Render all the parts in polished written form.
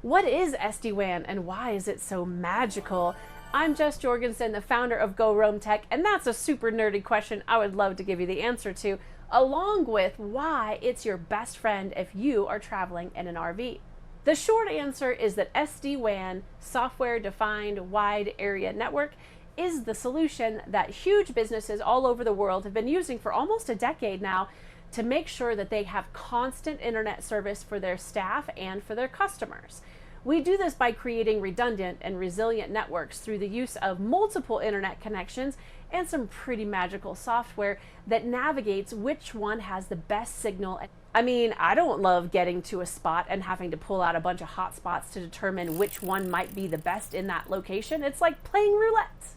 What is SD-WAN and why is it so magical? I'm Jess Jorgensen, the founder of GoRoam Tech, and that's a super nerdy question I would love to give you the answer to, along with why it's your best friend if you are traveling in an RV. The short answer is that SD-WAN, software-defined wide area network, is the solution that huge businesses all over the world have been using for almost a decade now to make sure that they have constant internet service for their staff and for their customers. We do this by creating redundant and resilient networks through the use of multiple internet connections and some pretty magical software that navigates which one has the best signal. I mean, I don't love getting to a spot and having to pull out a bunch of hotspots to determine which one might be the best in that location. It's like playing roulette.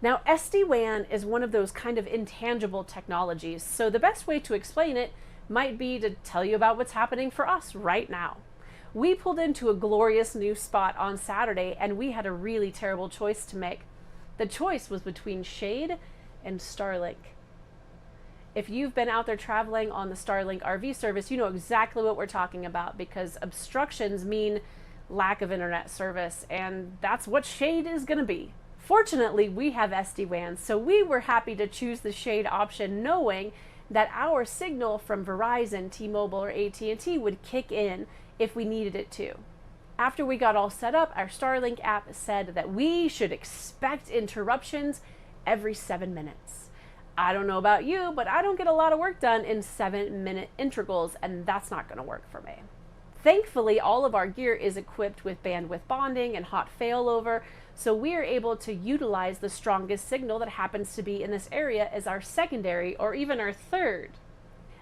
Now, SD-WAN is one of those kind of intangible technologies, so the best way to explain it might be to tell you about what's happening for us right now. We pulled into a glorious new spot on Saturday and we had a really terrible choice to make. The choice was between shade and Starlink. If you've been out there traveling on the Starlink RV service, you know exactly what we're talking about, because obstructions mean lack of internet service, and that's what shade is going to be. Fortunately, we have SD-WAN, so we were happy to choose the shade option, knowing that our signal from Verizon, T-Mobile, or AT&T would kick in if we needed it to. After we got all set up, our Starlink app said that we should expect interruptions every 7 minutes. I don't know about you, but I don't get a lot of work done in 7-minute intervals, and that's not going to work for me. Thankfully, all of our gear is equipped with bandwidth bonding and hot failover, so we are able to utilize the strongest signal that happens to be in this area as our secondary or even our third.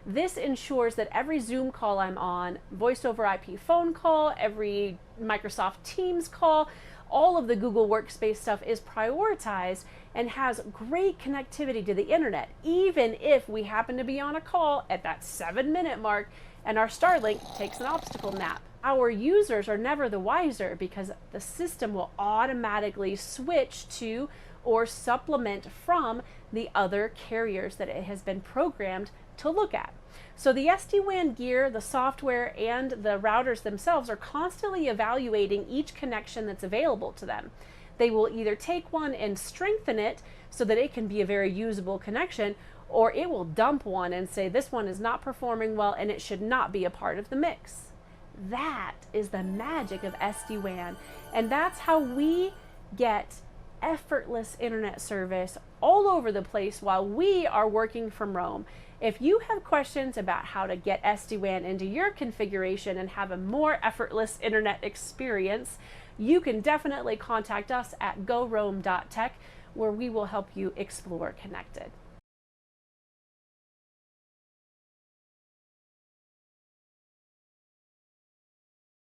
This ensures that every Zoom call I'm on, voice over IP phone call, every Microsoft Teams call, all of the Google Workspace stuff is prioritized and has great connectivity to the internet, even if we happen to be on a call at that 7-minute mark and our Starlink takes an obstacle nap. Our users are never the wiser because the system will automatically switch to or supplement from the other carriers that it has been programmed to look at. So the SD-WAN gear, the software, and the routers themselves are constantly evaluating each connection that's available to them. They will either take one and strengthen it so that it can be a very usable connection, or it will dump one and say this one is not performing well and it should not be a part of the mix. That is the magic of SD-WAN, and that's how we get effortless internet service all over the place while we are working from Rome. If you have questions about how to get SD-WAN into your configuration and have a more effortless internet experience, you can definitely contact us at goroam.tech, where we will help you explore connected.